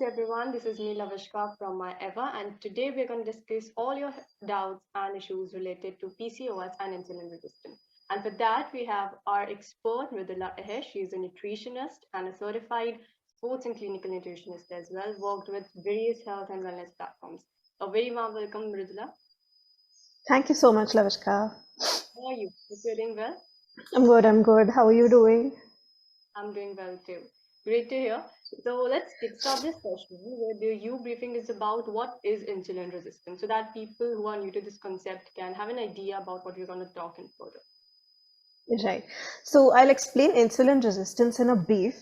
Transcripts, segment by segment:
everyone. This is me, Lavishka from my Eva, and today we're going to discuss all your doubts and issues related to PCOS and insulin resistance. And for that, we have our expert, Mridula Ahesh. She's a nutritionist and a certified sports and clinical nutritionist as well, worked with various health and wellness platforms. A very warm welcome, Mridula. Thank you so much, Lavishka. How are you? Hope you're doing well. I'm good, I'm good. How are you doing? I'm doing well too. Great to hear. So let's kickstart this session where the U briefing is about what is insulin resistance so that people who are new to this concept can have an idea about what we're going to talk in further. Right. So I'll explain insulin resistance in a brief.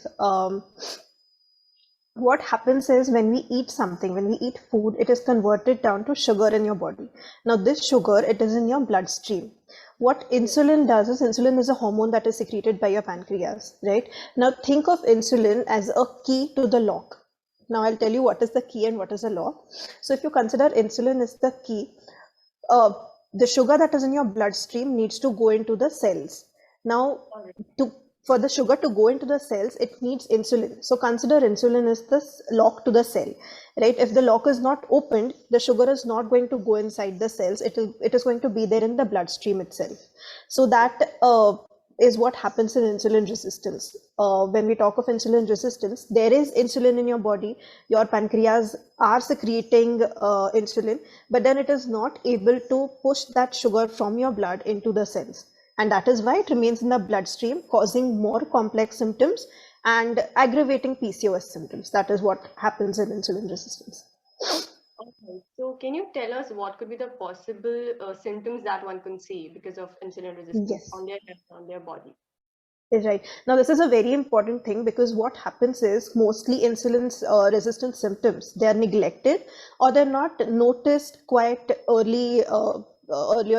What happens is when we eat something, when we eat food, it is converted down to sugar in your body. Now, this sugar, it is in your bloodstream. What Yeah. insulin does is insulin is a hormone that is secreted by your pancreas, right? Now, think of insulin as a key to the lock. Now, I'll tell you what is the key and what is the lock. So, if you consider insulin is the key, uh, the sugar that is in your bloodstream needs to go into the cells. Now, All right. to for the sugar to go into the cells, it needs insulin. So consider insulin is the lock to the cell, right? If the lock is not opened, the sugar is not going to go inside the cells. It is going to be there in the bloodstream itself. So that is what happens in insulin resistance. When we talk of insulin resistance, there is insulin in your body. Your pancreas are secreting insulin, but then it is not able to push that sugar from your blood into the cells. And that is why it remains in the bloodstream, causing more complex symptoms and aggravating PCOS symptoms. That is what happens in insulin resistance. Okay. So can you tell us what could be the possible symptoms that one can see because of insulin resistance Yes. on their health, on their body? Right. Now, this is a very important thing because what happens is mostly insulin resistant symptoms, they are neglected or they're not noticed quite earlier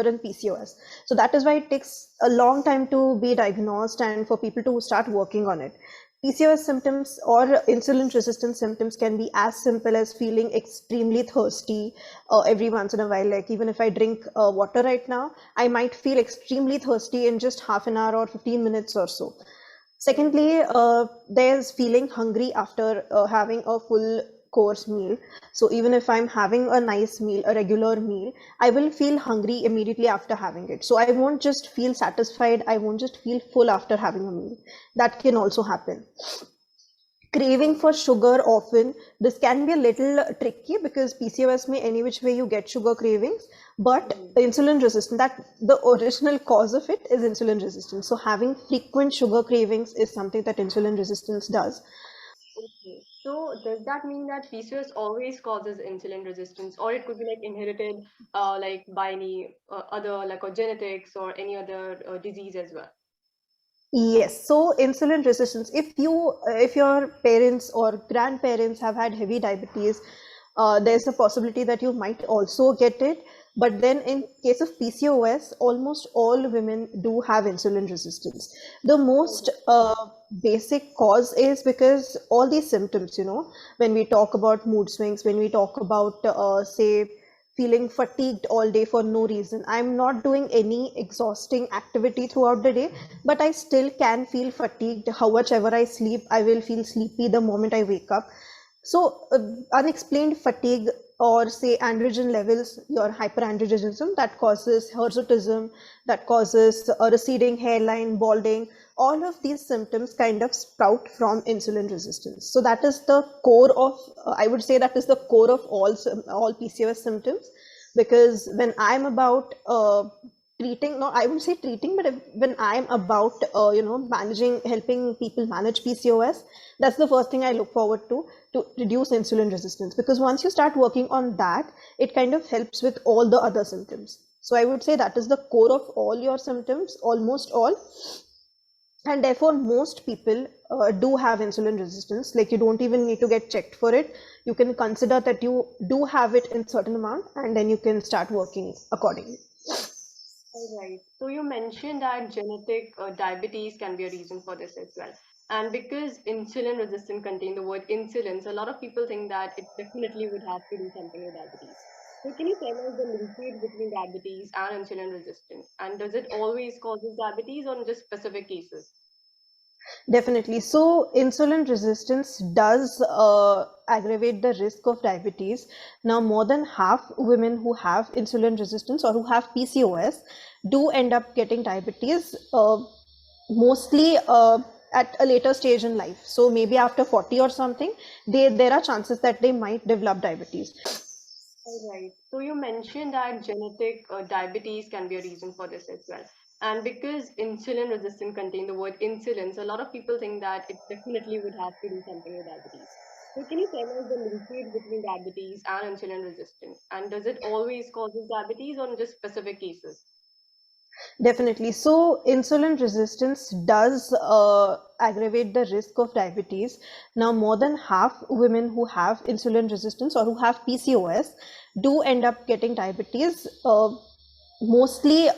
in PCOS. So that is why it takes a long time to be diagnosed and for people to start working on it. PCOS symptoms or insulin resistant symptoms can be as simple as feeling extremely thirsty every once in a while. Like even if I drink water right now, I might feel extremely thirsty in just half an hour or 15 minutes or so. All Secondly, there's feeling hungry after having a full course meal. So even if I'm having a nice meal, a regular meal, I will feel hungry immediately after having it. So I won't just feel satisfied, I won't just feel full after having a meal. That can also happen. Craving right. for sugar often, this can be a little tricky because PCOS may any which way you get sugar cravings, but Mhm. insulin resistance, that the original cause of it is insulin resistance. So having frequent sugar cravings is something that insulin resistance does. Okay. So does that mean that PCOS always causes insulin resistance, or it could be like inherited, like by any other, like or genetics or any other disease as well? Yes, so insulin resistance, if your parents or grandparents have had heavy diabetes, there's a possibility that you might also get it. But then in case of PCOS, almost all women do have insulin resistance. The most Okay. basic cause is because all these symptoms, when we talk about mood swings, when we talk about, say, feeling fatigued all day for no reason. I'm not doing any exhausting activity throughout the day, but I still can feel fatigued. However I sleep, I will feel sleepy the moment I wake up. So, unexplained fatigue or say androgen levels, your hyperandrogenism that causes hirsutism, that causes a receding hairline, balding, all of these symptoms kind of sprout from insulin resistance. So that is the core of, I would say that is the core of all PCOS symptoms, because when I'm about treating, no, I wouldn't say treating, but when I'm about managing, helping people manage PCOS, that's the first thing I look forward to reduce insulin resistance, because once you start working on that, it kind of helps with all the other symptoms. So I would say that is the core of all your symptoms, almost all. And therefore most people do have insulin resistance. Like you don't even need to get checked for it. You can consider that you do have it in certain amount, and then you can start working accordingly. All right. So you mentioned that genetic diabetes can be a reason for this as well. And because insulin resistant contain the word insulin, so a lot of people think that it definitely would have to do something with diabetes. So can you tell us the linkage between diabetes and insulin resistance? And does it always causes diabetes or in just specific cases? Definitely. So, insulin resistance does aggravate the risk of diabetes. Now, more than half women who have insulin resistance or who have PCOS do end up getting diabetes, mostly at a later stage in life. So, maybe after 40 or something, there are chances that they might develop diabetes. All right. So you mentioned that genetic diabetes can be a reason for this as well. And because insulin resistant contain the word insulin, so a lot of people think that it definitely would have to do something with diabetes. So can you tell us the linkage between diabetes and insulin resistance? And does it always causes diabetes or in just specific cases? Definitely. So, insulin resistance does aggravate the risk of diabetes. Now, more than half women who have insulin resistance or who have PCOS do end up getting diabetes, mostly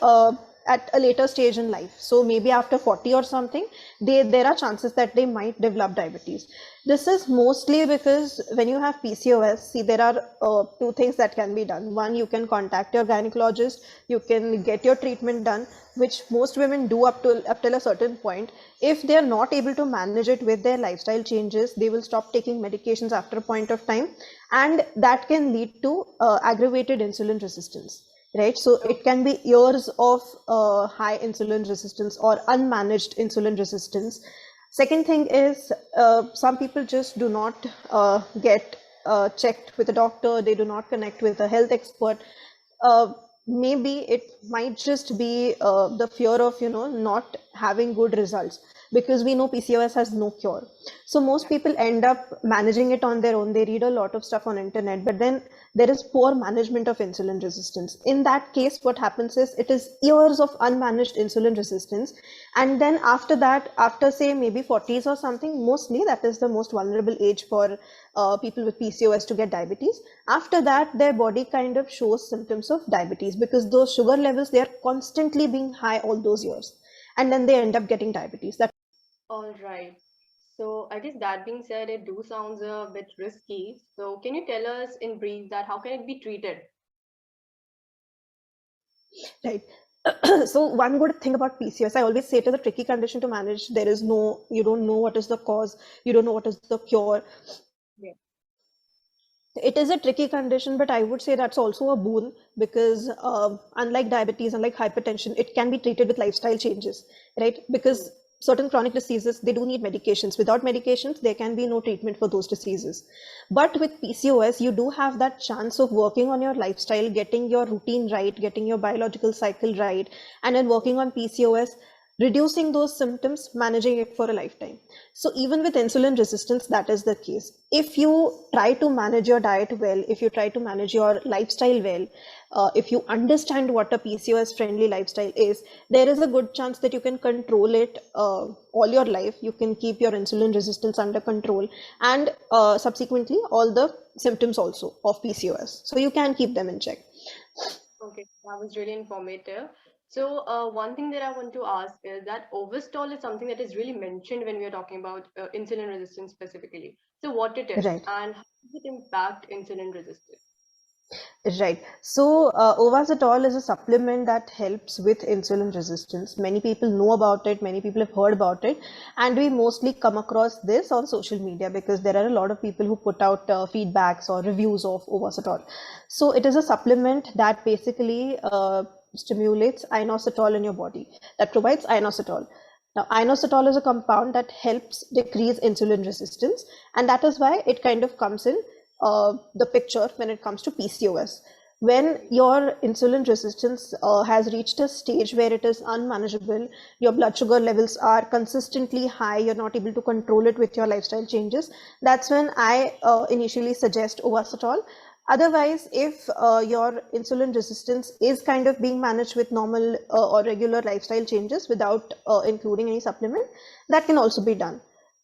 at a later stage in life. So, maybe after 40 or something, there are chances that they might develop diabetes. This is mostly because when you have PCOS, see, there are two things that can be done. One, you can contact your gynecologist, you can get your treatment done, which most women do up till a certain point. If they are not able to manage it with their lifestyle changes, they will stop taking medications after a point of time, and that can lead to aggravated insulin resistance. Right, so Oh, it can be years of high insulin resistance or unmanaged insulin resistance. Second thing is, some people just do not get checked with a doctor, they do not connect with a health expert. Uh, Maybe it might just be the fear of, not having good results, because we know PCOS has no cure. So most yeah. people end up managing it on their own. They read a lot of stuff on internet, but then there is poor management of insulin resistance. In that case, what happens is it is years of unmanaged insulin resistance. And then after that, after say maybe 40s or something, mostly that is the most vulnerable age for people with PCOS to get diabetes. After that, their body kind of shows symptoms of diabetes because those sugar levels, they are constantly being high all those years. And then they end up getting diabetes. That's All right. So I guess that being said, it do sounds a bit risky. So can you tell us in brief that how can it be treated? right. So one good thing about PCOS, I always say it is a tricky condition to manage. There is no, you don't know what is the cause, you don't know what is the cure. Yeah. It is a tricky condition, but I would say that's also a boon because unlike diabetes, unlike hypertension, it can be treated with lifestyle changes, right? Hmm. Because certain chronic diseases, they do need medications. Without medications, there can be no treatment for those diseases. But with PCOS, you do have that chance of working on your lifestyle, getting your routine right, getting your biological cycle right, and then working on PCOS, reducing those symptoms, managing it for a lifetime. So even with insulin resistance, that is the case. If you try to manage your diet well, if you try to manage your lifestyle well, if you understand what a PCOS friendly lifestyle is, there is a good chance that you can control it all your life. You can keep your insulin resistance under control, and subsequently all the symptoms also of PCOS. So you can keep them in check. Okay, that was really informative. So, one thing that I want to ask is that overstall is something that is really mentioned when we are talking about insulin resistance specifically. So, what it is Right. and how does it impact insulin resistance? Right. So, Ovasitol is a supplement that helps with insulin resistance. Many people know about it, many people have heard about it, and we mostly come across this on social media because there are a lot of people who put out feedbacks or reviews of Ovasitol. So, it is a supplement that basically stimulates inositol in your body, that provides inositol. Now, inositol is a compound that helps decrease insulin resistance, and that is why it kind of comes in the picture when it comes to PCOS. When Right. your insulin resistance has reached a stage where it is unmanageable, your blood sugar levels are consistently high, you're not able to control it with your lifestyle changes, that's when I initially suggest Ovasitol. Otherwise, if your insulin resistance is kind of being managed with normal or regular lifestyle changes without including any supplement, that can also be done.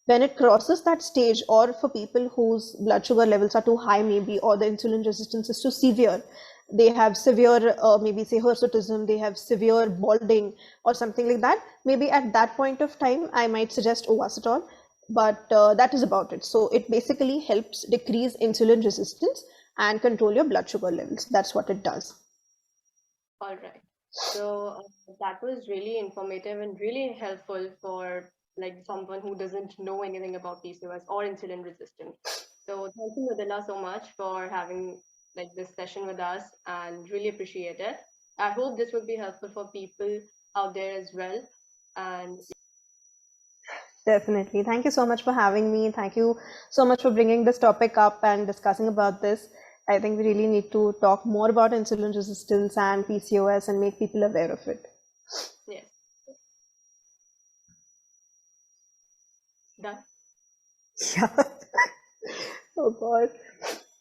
When it crosses that stage, or for people whose blood sugar levels are too high, maybe, or the insulin resistance is too severe, they have severe, maybe say hirsutism, they have severe balding or something like that. Maybe at that point of time, I might suggest Ovasitol, but that is about it. So it basically helps decrease insulin resistance and control your blood sugar levels. That's what it does. All right. So, that was really informative and really helpful for like someone who doesn't know anything about PCOS or insulin resistance. So thank you, Mridula, so much for having like this session with us, and really appreciate it. I hope this would be helpful for people out there as well. And Definitely. Thank you so much for having me. Thank you so much for bringing this topic up and discussing about this. I think we really need to talk more about insulin resistance and PCOS and make people aware of it. yes, done. Yeah. Oh God.